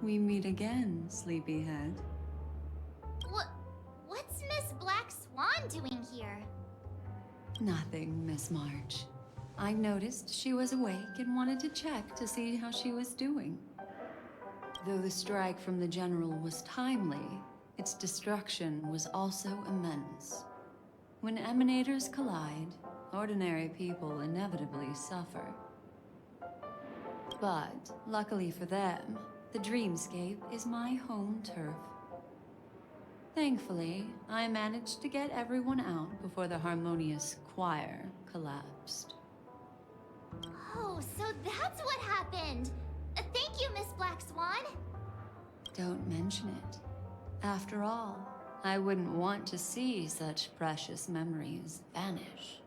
We meet again, sleepyhead. What's Miss Black Swan doing here? Nothing, Miss March. I noticed she was awake and wanted to check to see how she was doing. Though the strike from the General was timely, its destruction was also immense. When emanators collide, ordinary people inevitably suffer. But, luckily for them, the dreamscape is my home turf. Thankfully, I managed to get everyone out before the harmonious choir collapsed. Oh, so that's what happened! Thank you, Miss Black Swan! Don't mention it. After all, I wouldn't want to see such precious memories vanish.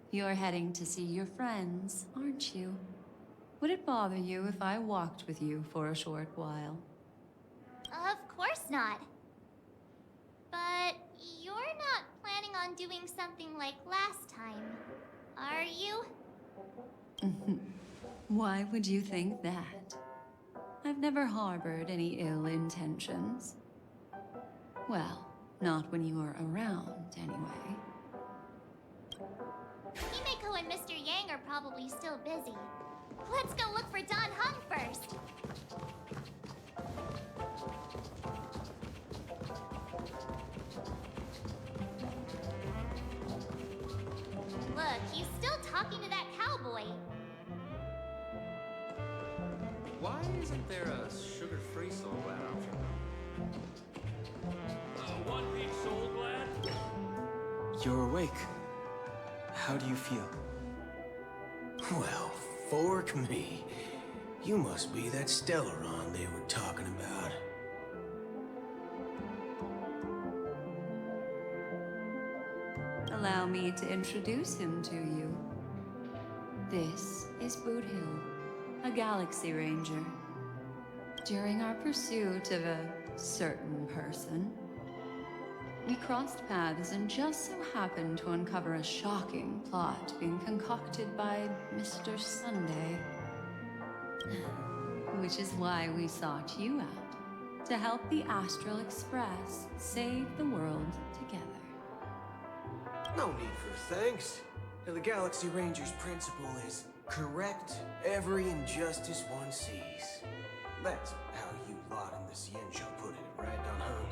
You're heading to see your friends, aren't you? Would it bother you if I walked with you for a short while? Of course not. But you're not planning on doing something like last time, are you? Why would you think that? I've never harbored any ill intentions. Well, not when you were around, anyway. Himeko and Mr. Yang are probably still busy. Let's go look for Don Hung first! Look, he's still talking to that cowboy. Why isn't there a sugar-free Soul Glad option? One Peach Soul Glad? You're awake. How do you feel? Well, fork me. You must be that Stellaron they were talking about. Allow me to introduce him to you. This is Boot Hill, a Galaxy Ranger. During our pursuit of a certain person, we crossed paths and just so happened to uncover a shocking plot being concocted by Mr. Sunday. Which is why we sought you out, to help the Astral Express save the world together. No need for thanks. The Galaxy Ranger's principle is correct every injustice one sees. That's how you lot in the Ciencio put it, right, Don Hung?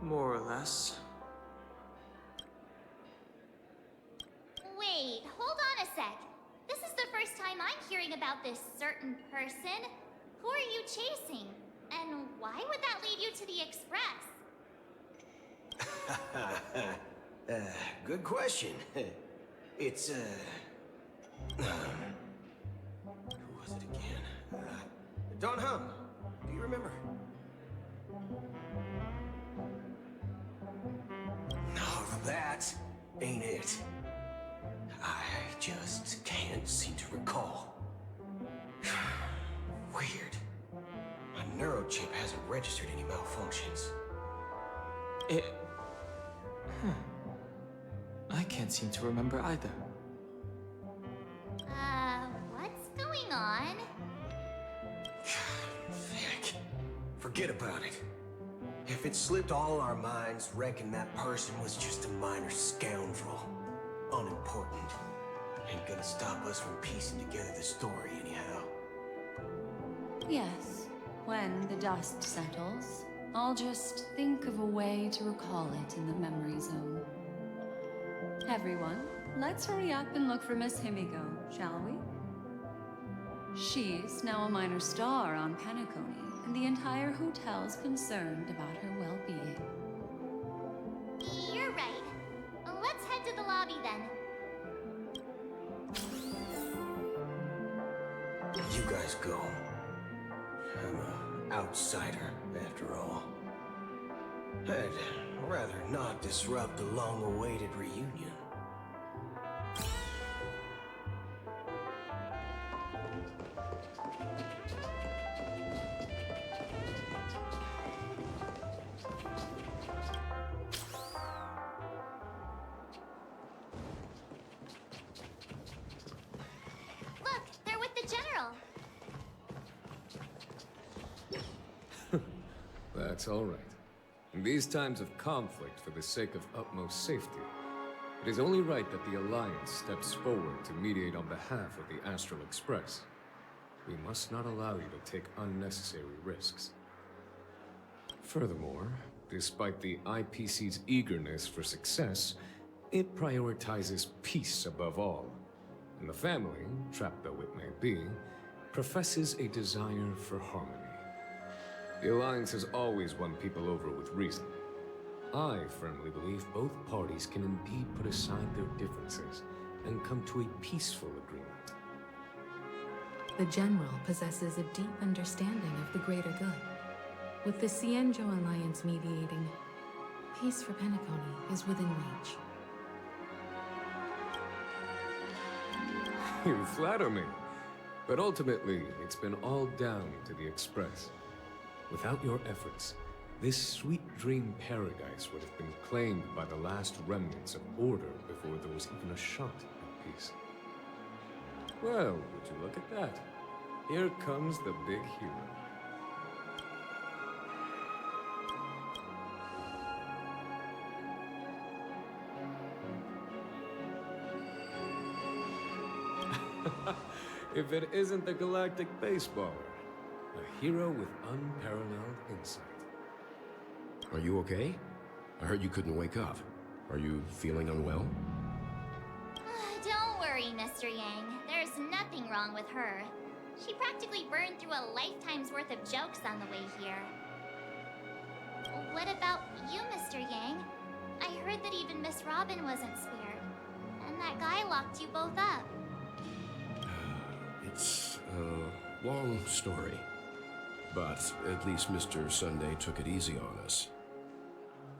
More or less. Wait, hold on a sec. This is the first time I'm hearing about this certain person. Who are you chasing? And why would that lead you to the Express? Good question. It's, who was it again? Don Hung. Do you remember? No, that ain't it. I just can't seem to recall. Weird. My neurochip hasn't registered any malfunctions. I can't seem to remember either. What's going on? Heck, forget about it. If it slipped all our minds, reckon that person was just a minor scoundrel. Unimportant. Ain't gonna stop us from piecing together the story anyhow. Yes, when the dust settles, I'll just think of a way to recall it in the memory zone. Everyone, let's hurry up and look for Miss Himiko, shall we? She's now a minor star on Penacony, and the entire hotel's concerned about her well-being. You're right. Let's head to the lobby then. You guys go. I'm an outsider, after all. I'd rather not disrupt the long-awaited reunion. Look, they're with the General. That's all right. In these times of conflict, for the sake of utmost safety, it is only right that the Alliance steps forward to mediate on behalf of the Astral Express. We must not allow you to take unnecessary risks. Furthermore, despite the IPC's eagerness for success, it prioritizes peace above all. And the family, trapped though it may be, professes a desire for harmony. The Alliance has always won people over with reason. I firmly believe both parties can indeed put aside their differences and come to a peaceful agreement. The General possesses a deep understanding of the greater good. With the Cienjo Alliance mediating, peace for Penacony is within reach. You flatter me. But ultimately, it's been all down to the Express. Without your efforts, this sweet dream paradise would have been claimed by the last remnants of order before there was even a shot at peace. Well, would you look at that? Here comes the big hero. If it isn't the galactic baseballer, a hero with unparalleled insight. Are you okay? I heard you couldn't wake up. Are you feeling unwell? Don't worry, Mr. Yang. There's nothing wrong with her. She practically burned through a lifetime's worth of jokes on the way here. What about you, Mr. Yang? I heard that even Miss Robin wasn't spared. And that guy locked you both up. It's a long story. But at least Mr. Sunday took it easy on us.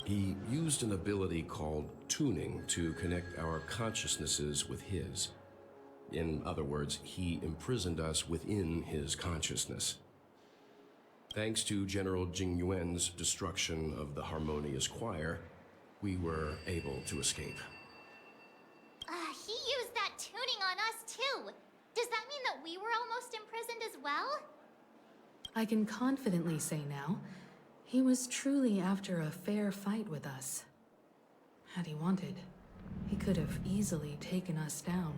He used an ability called tuning to connect our consciousnesses with his. In other words, he imprisoned us within his consciousness. Thanks to General Jing Yuan's destruction of the Harmonious Choir, we were able to escape. He used that tuning on us too. Does that mean that we were almost imprisoned as well? I can confidently say now, he was truly after a fair fight with us. Had he wanted, he could have easily taken us down,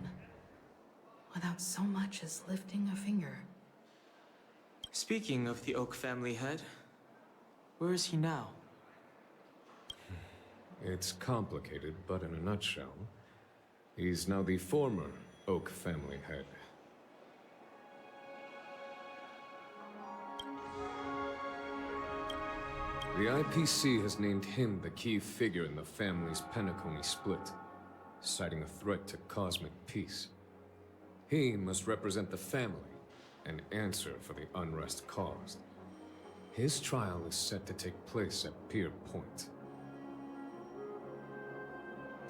without so much as lifting a finger. Speaking of the Oak family head, where is he now? It's complicated, but in a nutshell, he's now the former Oak family head. The IPC has named him the key figure in the family's penacony split, citing a threat to cosmic peace. He must represent the family and answer for the unrest caused. His trial is set to take place at Pier Point.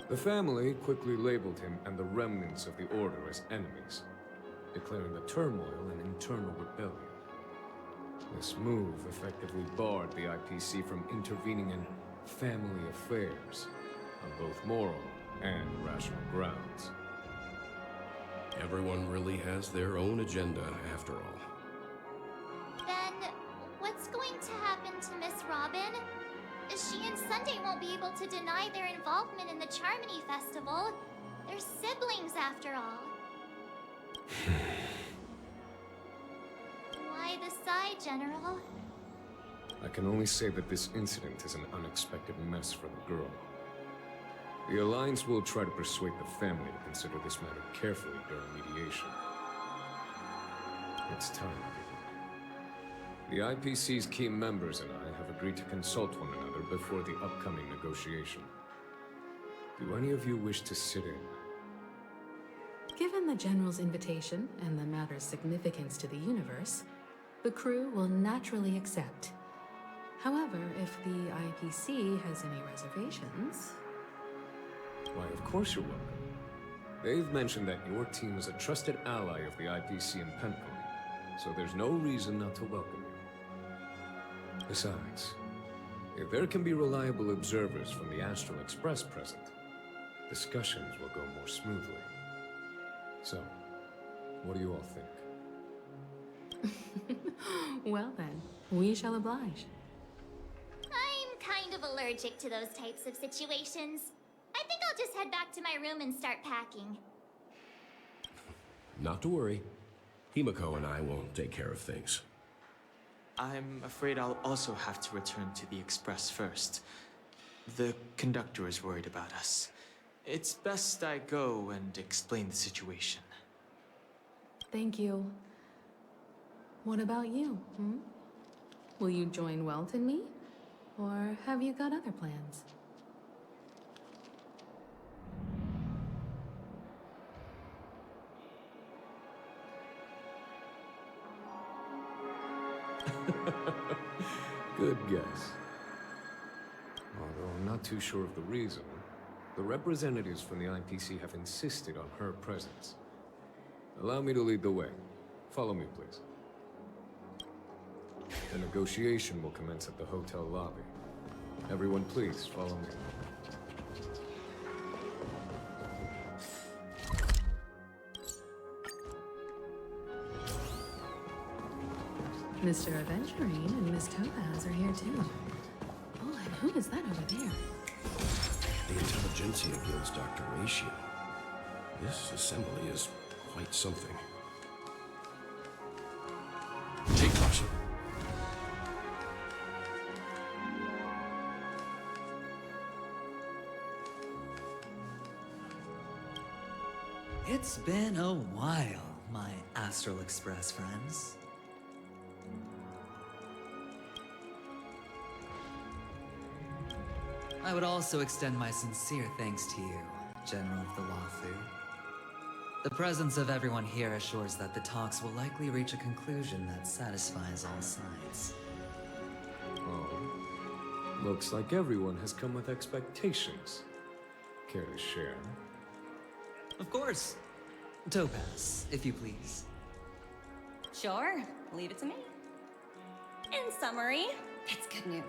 The family quickly labeled him and the remnants of the Order as enemies, declaring the turmoil an internal rebellion. This move effectively barred the IPC from intervening in family affairs on both moral and rational grounds. Everyone really has their own agenda, after all. Then, what's going to happen to Miss Robin? She and Sunday won't be able to deny their involvement in the Charmony Festival. They're siblings, after all. Why the sigh, General? I can only say that this incident is an unexpected mess for the girl. The Alliance will try to persuade the family to consider this matter carefully during mediation. It's time, people. The IPC's key members and I have agreed to consult one another before the upcoming negotiation. Do any of you wish to sit in? Given the General's invitation and the matter's significance to the universe, the crew will naturally accept. However, if the IPC has any reservations... Why, of course you're welcome. They've mentioned that your team is a trusted ally of the IPC in Penacony, so there's no reason not to welcome you. Besides, if there can be reliable observers from the Astral Express present, discussions will go more smoothly. So, what do you all think? Well then, we shall oblige. of allergic to those types of situations. I think I'll just head back to my room and start packing. Not to worry. Himiko and I will take care of things. I'm afraid I'll also have to return to the Express first. The conductor is worried about us. It's best I go and explain the situation. Thank you. What about you, hmm? Will you join Welt and me? Or have you got other plans? Good guess. Although I'm not too sure of the reason, the representatives from the IPC have insisted on her presence. Allow me to lead the way. Follow me, please. The negotiation will commence at the hotel lobby. Everyone, please follow me. Mr. Aventurine and Miss Topaz are here too. Oh, and who is that over there? The Intelligentsia Guild's Dr. Ratio. This assembly is quite something. Take caution. It's been a while, my Astral Express friends. I would also extend my sincere thanks to you, General of the Wafu. The presence of everyone here assures that the talks will likely reach a conclusion that satisfies all sides. Oh. Looks like everyone has come with expectations. Care to share? Of course. Topaz, if you please. Sure, leave it to me. In summary, it's good news.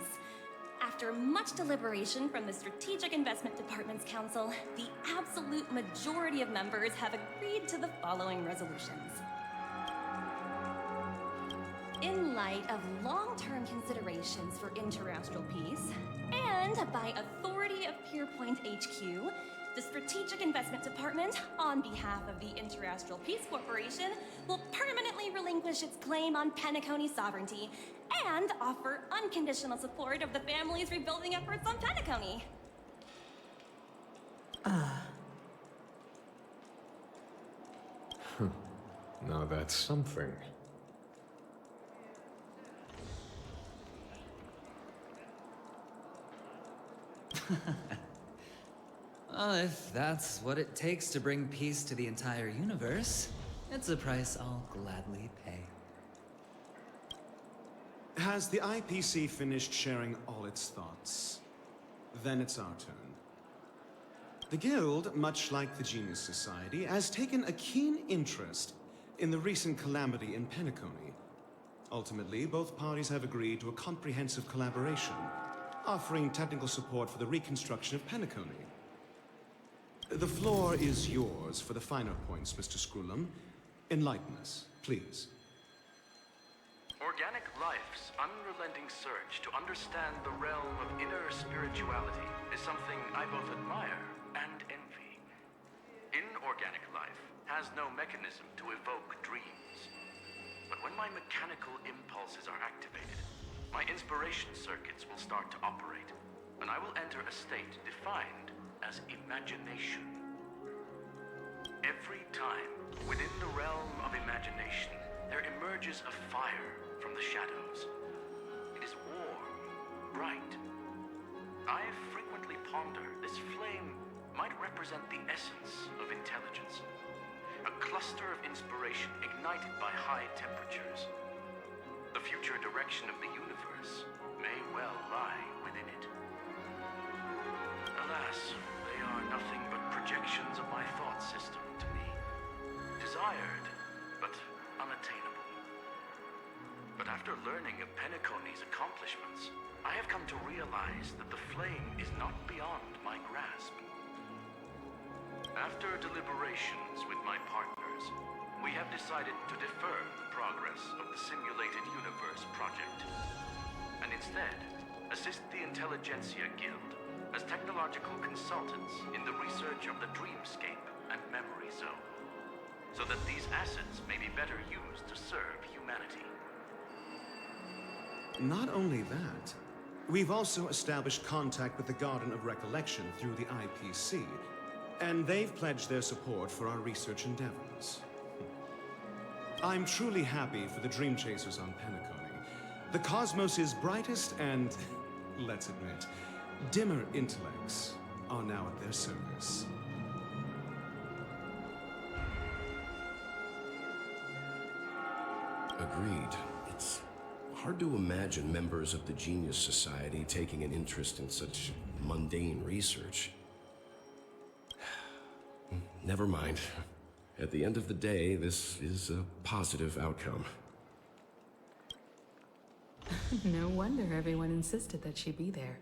After much deliberation from the Strategic Investment Department's Council, the absolute majority of members have agreed to the following resolutions. In light of long-term considerations for interastral peace, and by authority of Pierpoint HQ, the Strategic Investment Department, on behalf of the Interastral Peace Corporation, will permanently relinquish its claim on penacony sovereignty and offer unconditional support of the family's rebuilding efforts on penacony. Now that's something. Well, if that's what it takes to bring peace to the entire universe, it's a price I'll gladly pay. Has the IPC finished sharing all its thoughts? Then it's our turn. The Guild, much like the Genius Society, has taken a keen interest in the recent calamity in Penacony. Ultimately, both parties have agreed to a comprehensive collaboration, offering technical support for the reconstruction of Penacony. The floor is yours for the finer points, Mr. Screwlum. Enlighten us, please. Organic life's unrelenting search to understand the realm of inner spirituality is something I both admire and envy. Inorganic life has no mechanism to evoke dreams. But when my mechanical impulses are activated, my inspiration circuits will start to operate, and I will enter a state defined as imagination. Every time, within the realm of imagination, there emerges a fire from the shadows. It is warm, bright. I frequently ponder this flame might represent the essence of intelligence. A cluster of inspiration ignited by high temperatures. The future direction of the universe may well lie within it. Alas, they are nothing but projections of my thought system to me. Desired, but unattainable. But after learning of Penacony's accomplishments, I have come to realize that the flame is not beyond my grasp. After deliberations with my partners, we have decided to defer the progress of the Simulated Universe project, and instead assist the Intelligentsia Guild as technological consultants in the research of the Dreamscape and Memory Zone, so that these assets may be better used to serve humanity. Not only that, we've also established contact with the Garden of Recollection through the IPC, and they've pledged their support for our research endeavors. I'm truly happy for the Dream Chasers on Penacony. The cosmos' brightest and, let's admit, dimmer intellects are now at their service. Agreed. It's hard to imagine members of the Genius Society taking an interest in such mundane research. Never mind. At the end of the day, this is a positive outcome. No wonder everyone insisted that she be there.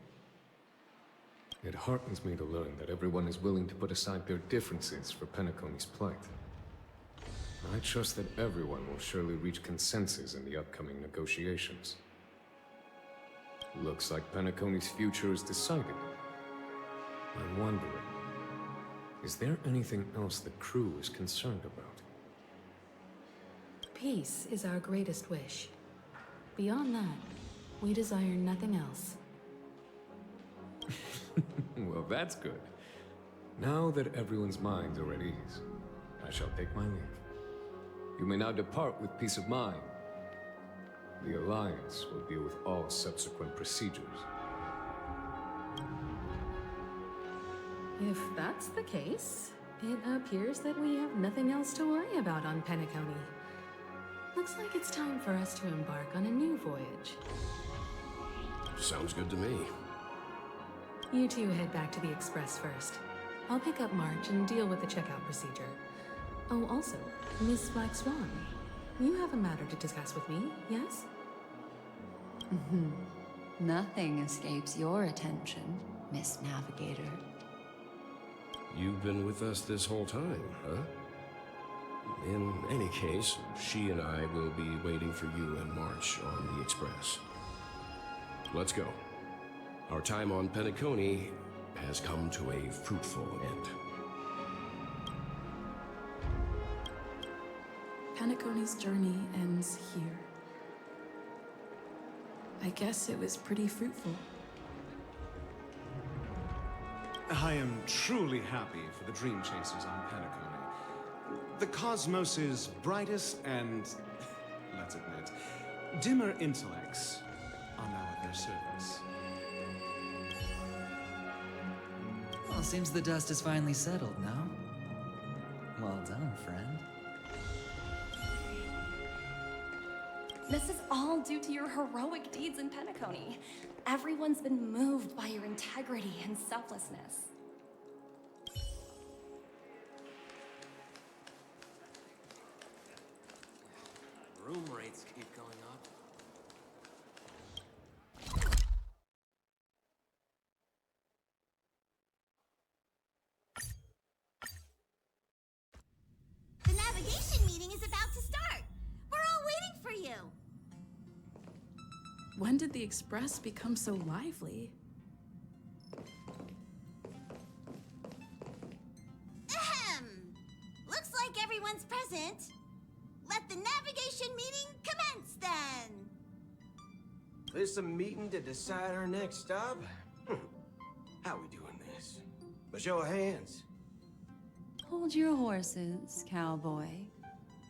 It heartens me to learn that everyone is willing to put aside their differences for Penacony's plight. I trust that everyone will surely reach consensus in the upcoming negotiations. Looks like Penacony's future is decided. I'm wondering, is there anything else the crew is concerned about? Peace is our greatest wish. Beyond that, we desire nothing else. Well, that's good. Now that everyone's minds are at ease, I shall take my leave. You may now depart with peace of mind. The Alliance will deal with all subsequent procedures. If that's the case, it appears that we have nothing else to worry about on Penacony. Looks like it's time for us to embark on a new voyage. Sounds good to me. You two head back to the Express first. I'll pick up March and deal with the checkout procedure. Oh, also, Miss Black Swan, you have a matter to discuss with me, yes? Nothing escapes your attention, Miss Navigator. You've been with us this whole time, huh? In any case, she and I will be waiting for you and March on the Express. Let's go. Our time on Penacony has come to a fruitful end. Penacony's journey ends here. I guess it was pretty fruitful. I am truly happy for the Dream Chasers on Penacony. The cosmos' brightest and, let's admit, dimmer intellects are now at their service. Well, seems the dust is finally settled now. Well done, friend. This is all due to your heroic deeds in Penacony. Everyone's been moved by your integrity and selflessness. Room rates keep going up. The navigation meeting is about to start. We're all waiting for you. When did the Express become so lively? Ahem. Looks like everyone's present. Let the navigation meeting commence then. This a meeting to decide our next stop? How we doing this? A show of hands. Hold your horses, cowboy.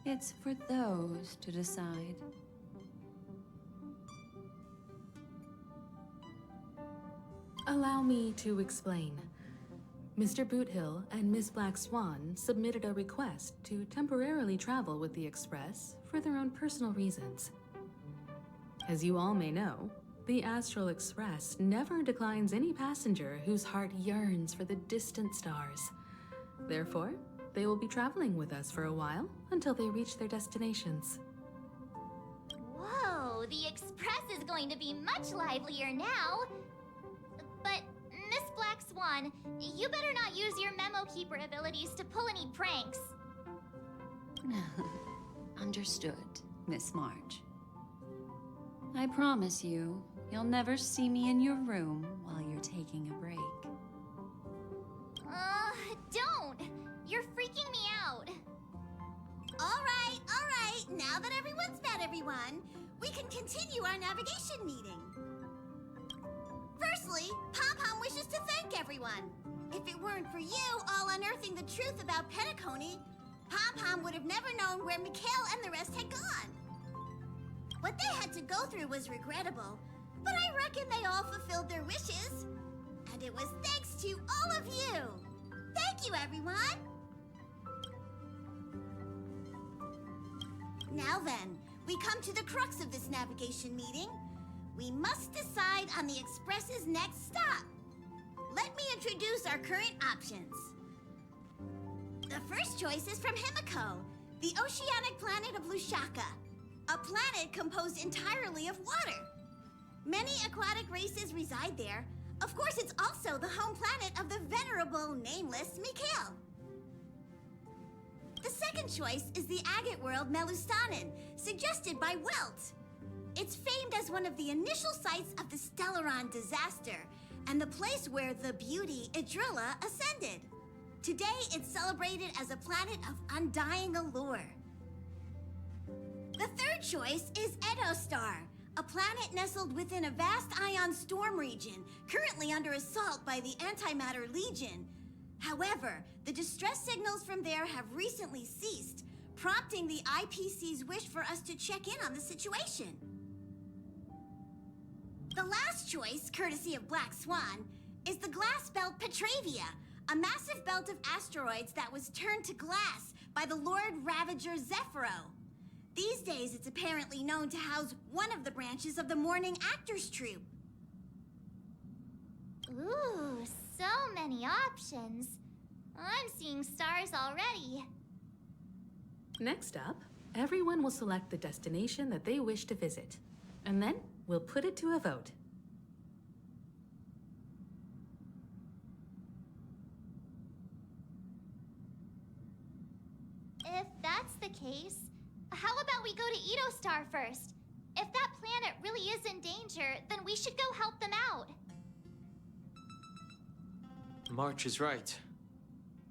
It's for those to decide. Allow me to explain. Mr. Boothill and Miss Black Swan submitted a request to temporarily travel with the Express for their own personal reasons. As you all may know, the Astral Express never declines any passenger whose heart yearns for the distant stars. Therefore, they will be traveling with us for a while until they reach their destinations. Whoa, the Express is going to be much livelier now. But, Miss Black Swan, you better not use your Memo Keeper abilities to pull any pranks. Understood, Miss March. I promise you, You'll never see me in your room while you're taking a break. Don't! You're freaking me out. All right. Now that everyone's met everyone, we can continue our navigation meeting. Firstly, Pom-Pom wishes to thank everyone. If it weren't for you all unearthing the truth about penacony, Pom-Pom would have never known where Mikhail and the rest had gone. What they had to go through was regrettable, but I reckon they all fulfilled their wishes. And it was thanks to all of you. Thank you, everyone. Now then, we come to the crux of this navigation meeting. We must decide on the Express's next stop. Let me introduce our current options. The first choice is from Himiko, the oceanic planet of Lushaka, a planet composed entirely of water. Many aquatic races reside there. Of course, it's also the home planet of the venerable, nameless Mikhail. The second choice is the agate world Melustanen, suggested by Welt. It's famed as one of the initial sites of the Stellaron disaster, and the place where the beauty Idrilla ascended. Today, it's celebrated as a planet of undying allure. The third choice is Edostar, a planet nestled within a vast ion storm region, currently under assault by the Antimatter Legion. However, the distress signals from there have recently ceased, prompting the IPC's wish for us to check in on the situation. The last choice, courtesy of Black Swan, is the glass belt Petravia, a massive belt of asteroids that was turned to glass by the Lord Ravager Zephyro. These days, it's apparently known to house one of the branches of the Morning Actors Troupe. Ooh, so many options. I'm seeing stars already. Next up, everyone will select the destination that they wish to visit. And then, we'll put it to a vote. If that's the case, how about we go to Edostar first? If that planet really is in danger, then we should go help them out. March is right.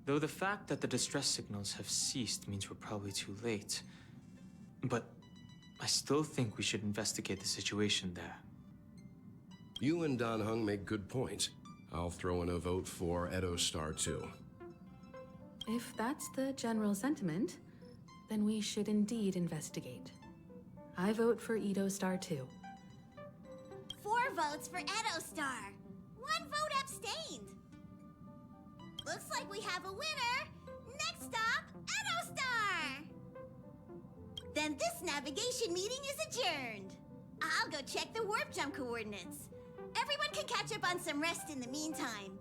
Though the fact that the distress signals have ceased means we're probably too late. But I still think we should investigate the situation there. You and Dan Heng make good points. I'll throw in a vote for Edostar too. If that's the general sentiment, then we should indeed investigate. I vote for Edostar too. 4 votes for Edostar. 1 vote abstained. Looks like we have a winner. Next stop, Edostar. Then this navigation meeting is adjourned. I'll go check the warp jump coordinates. Everyone can catch up on some rest in the meantime.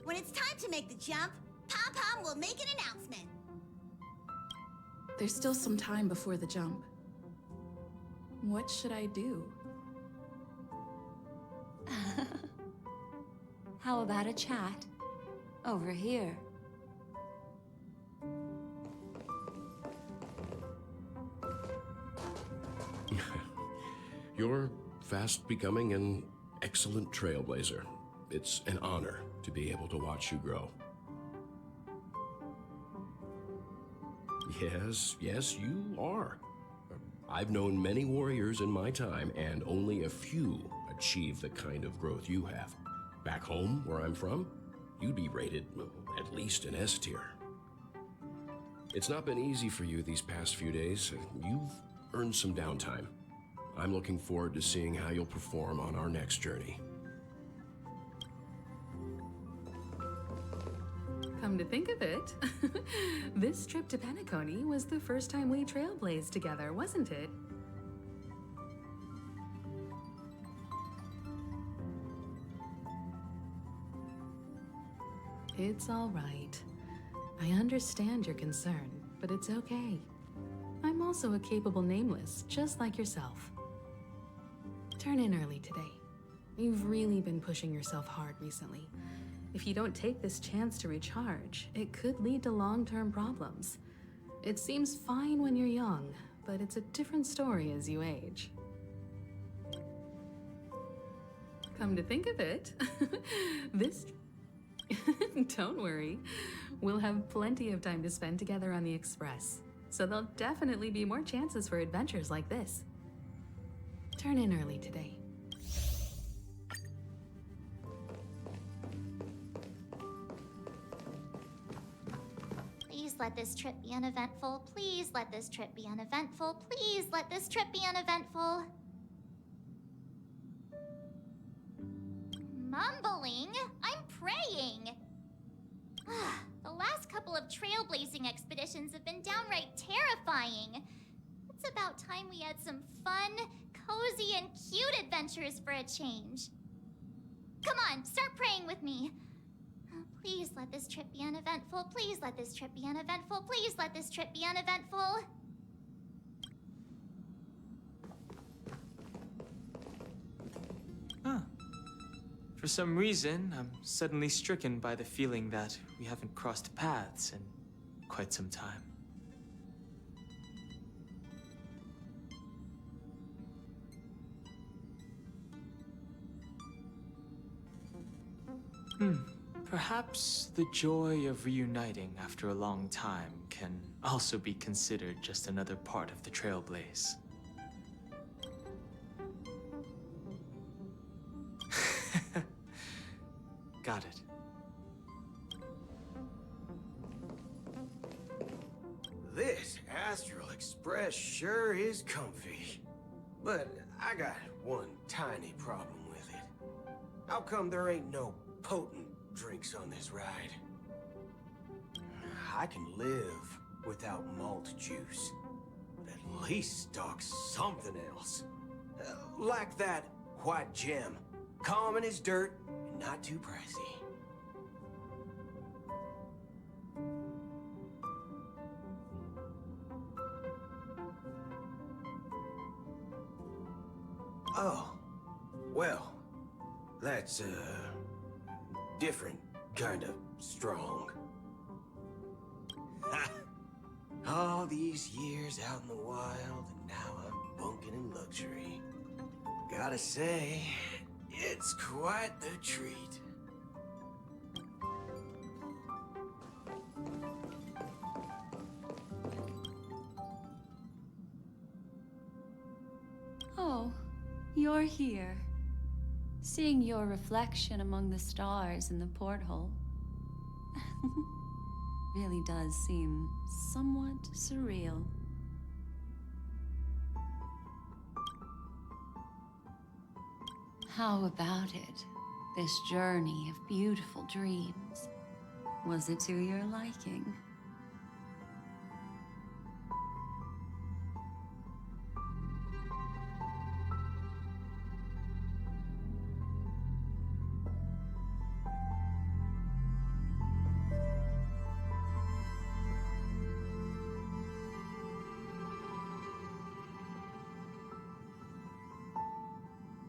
When it's time to make the jump, Pom-Pom will make an announcement. There's still some time before the jump. What should I do? How about a chat? Over here. You're fast becoming an excellent trailblazer. It's an honor to be able to watch you grow. Yes, you are. I've known many warriors in my time, and only a few achieve the kind of growth you have. Back home, where I'm from, you'd be rated at least an S tier. It's not been easy for you these past few days. You've earned some downtime. I'm looking forward to seeing how you'll perform on our next journey. Come to think of it, this trip to Penacony was the first time we trailblazed together, wasn't it? It's all right. I understand your concern, but it's okay. I'm also a capable nameless, just like yourself. Turn in early today. You've really been pushing yourself hard recently. If you don't take this chance to recharge, it could lead to long-term problems. It seems fine when you're young, but it's a different story as you age. Come to think of it, this... Don't worry. We'll have plenty of time to spend together on the Express, so there'll definitely be more chances for adventures like this. Turn in early today. Please let this trip be uneventful. Please let this trip be uneventful. Please let this trip be uneventful. Mumbling? I'm praying. The last couple of trailblazing expeditions have been downright terrifying. It's about time we had some fun, cozy, and cute adventures for a change. Come on, start praying with me. Please let this trip be uneventful. Please let this trip be uneventful. Please let this trip be uneventful. Huh. For some reason, I'm suddenly stricken by the feeling that we haven't crossed paths in quite some time. Perhaps the joy of reuniting after a long time can also be considered just another part of the Trailblaze. Got it. This Astral Express sure is comfy. But I got one tiny problem with it. How come there ain't no potent drinks on this ride? I can live without malt juice, but at least stock something else. Like that white gem, common as dirt and not too pricey. Oh, well, that's different kind of strong. Ha! All these years out in the wild, and now I'm bunking in luxury. Gotta say, it's quite the treat. Oh, you're here. Seeing your reflection among the stars in the porthole really does seem somewhat surreal. How about it? This journey of beautiful dreams. Was it to your liking?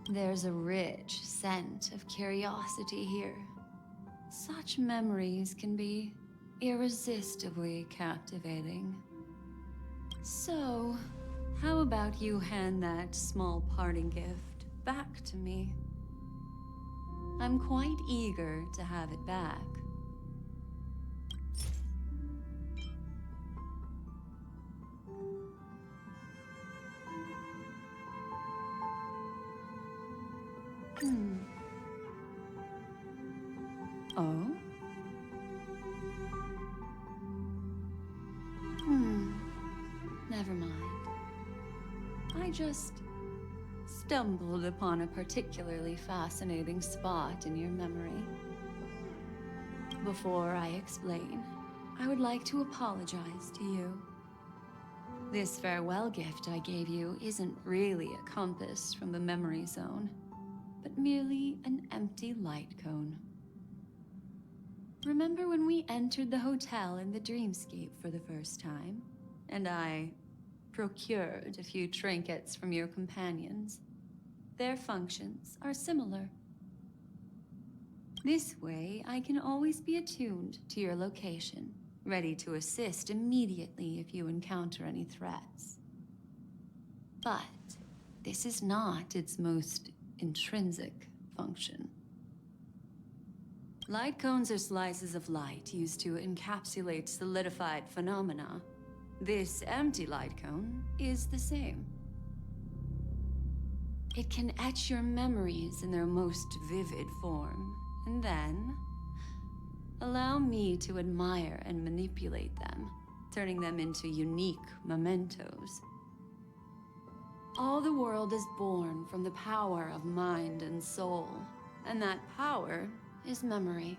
There's a rich scent of curiosity here. Such memories can be irresistibly captivating. So, how about you hand that small parting gift back to me? I'm quite eager to have it back. Oh? Never mind. I just stumbled upon a particularly fascinating spot in your memory. Before I explain, I would like to apologize to you. This farewell gift I gave you isn't really a compass from the memory zone, but merely an empty light cone. Remember when we entered the hotel in the dreamscape for the first time, and I procured a few trinkets from your companions? Their functions are similar. This way, I can always be attuned to your location, ready to assist immediately if you encounter any threats. But this is not its most intrinsic function. Light cones are slices of light used to encapsulate solidified phenomena. This empty light cone is the same. It can etch your memories in their most vivid form, and then allow me to admire and manipulate them, turning them into unique mementos. All the world is born from the power of mind and soul, and that power is memory.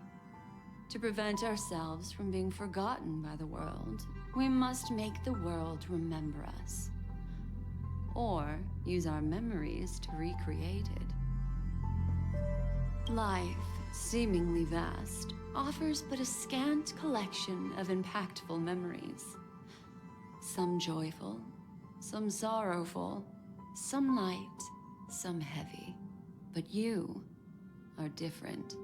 To prevent ourselves from being forgotten by the world, we must make the world remember us, or use our memories to recreate it. Life, seemingly vast, offers but a scant collection of impactful memories. Some joyful, some sorrowful, some light, some heavy. But you are different.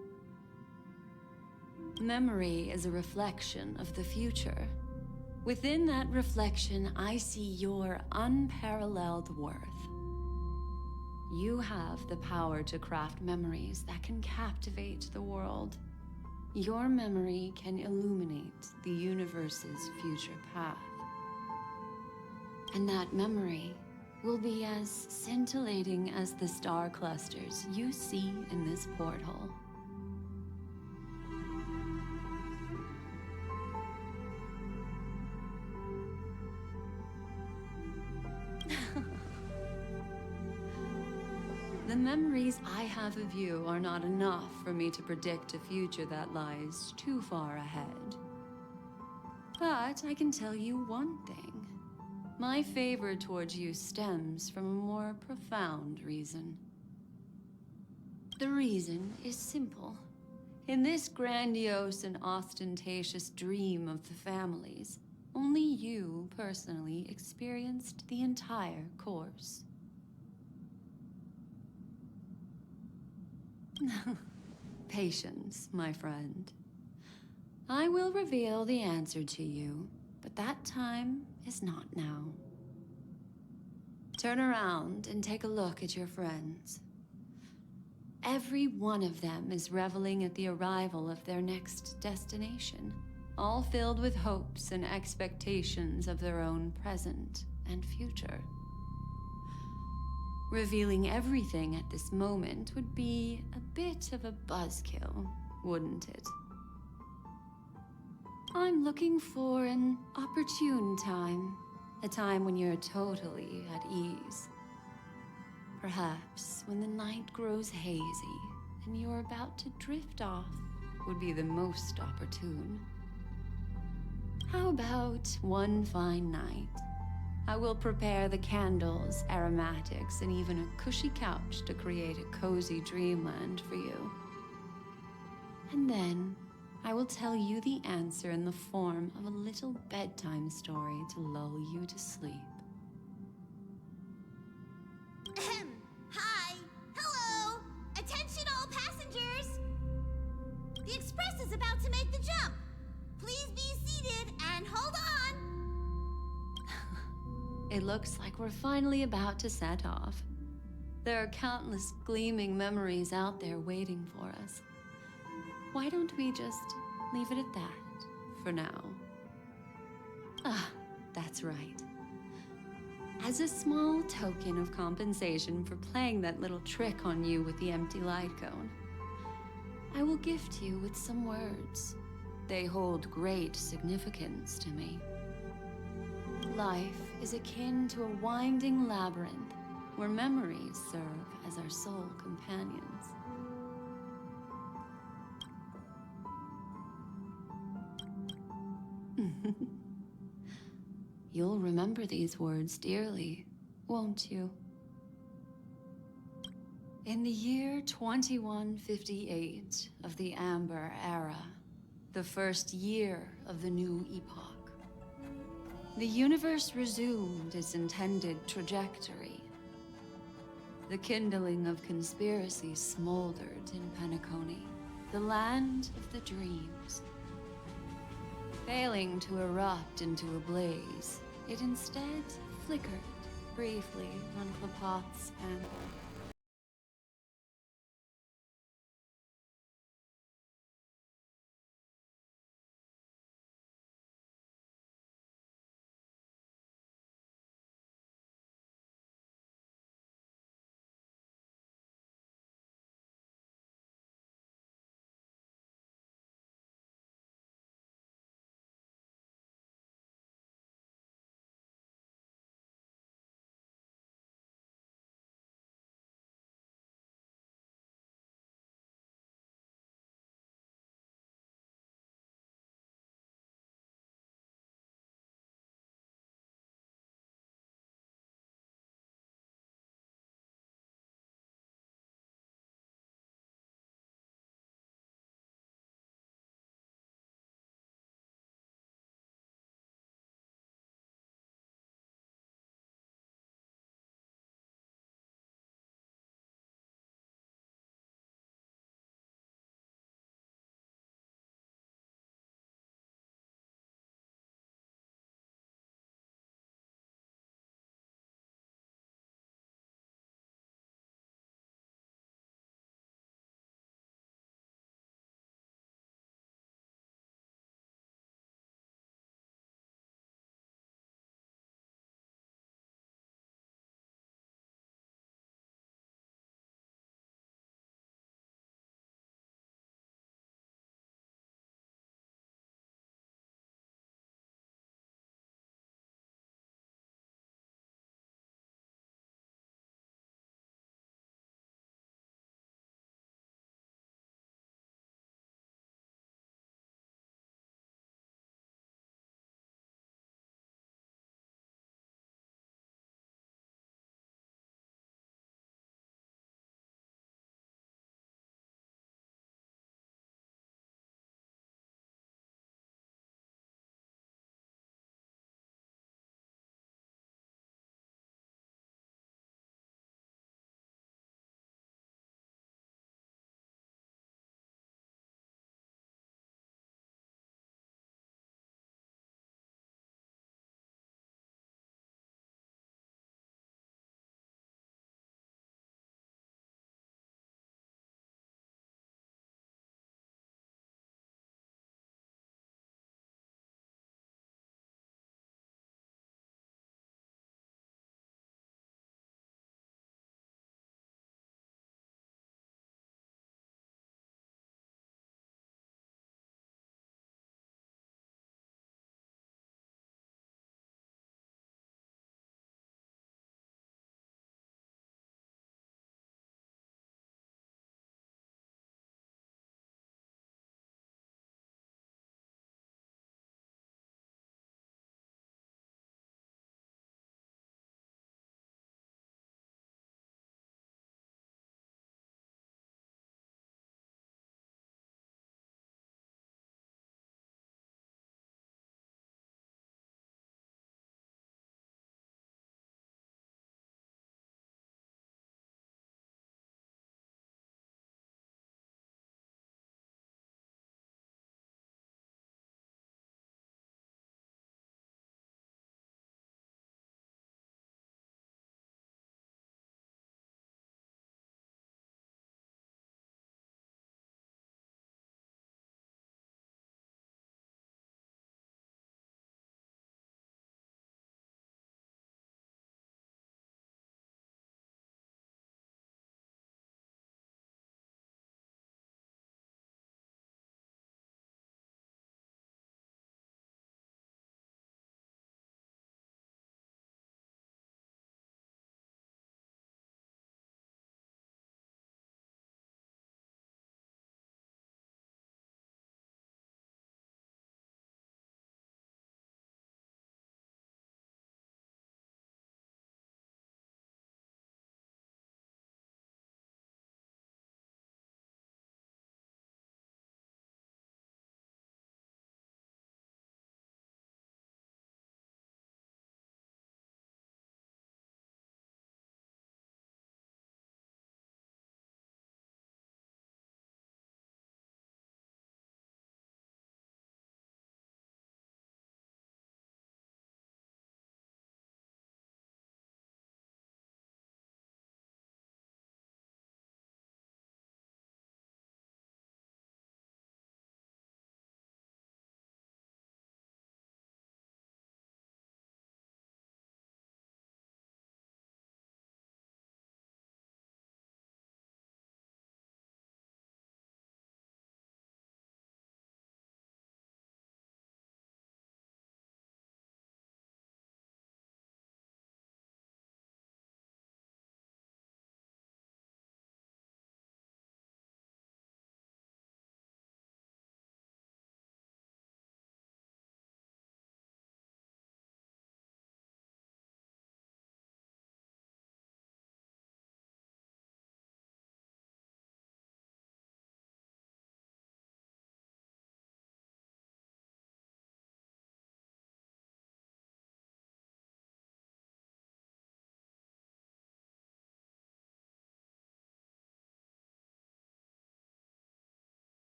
Memory is a reflection of the future. Within that reflection, I see your unparalleled worth. You have the power to craft memories that can captivate the world. Your memory can illuminate the universe's future path. And that memory will be as scintillating as the star clusters you see in this porthole. The memories I have of you are not enough for me to predict a future that lies too far ahead. But I can tell you one thing. My favor towards you stems from a more profound reason. The reason is simple. In this grandiose and ostentatious dream of the families, only you personally experienced the entire course. Patience, my friend. I will reveal the answer to you, but that time is not now. Turn around and take a look at your friends. Every one of them is reveling at the arrival of their next destination, all filled with hopes and expectations of their own present and future. Revealing everything at this moment would be a bit of a buzzkill, wouldn't it? I'm looking for an opportune time, a time when you're totally at ease. Perhaps when the night grows hazy and you're about to drift off would be the most opportune. How about one fine night? I will prepare the candles, aromatics, and even a cushy couch to create a cozy dreamland for you. And then I will tell you the answer in the form of a little bedtime story to lull you to sleep. Hi! Hello! Attention all passengers! The express is about to make the jump. Please be seated and hold on! It looks like we're finally about to set off. There are countless gleaming memories out there waiting for us. Why don't we just leave it at that for now? Ah, that's right. As a small token of compensation for playing that little trick on you with the empty light cone, I will gift you with some words. They hold great significance to me. Life is akin to a winding labyrinth where memories serve as our sole companions. You'll remember these words dearly, won't you? In the year 2158 of the Amber Era, the first year of the new epoch, the universe resumed its intended trajectory. The kindling of conspiracy smoldered in Penacony, the land of the dreams. Failing to erupt into a blaze, it instead flickered briefly on Clopoth's anvil.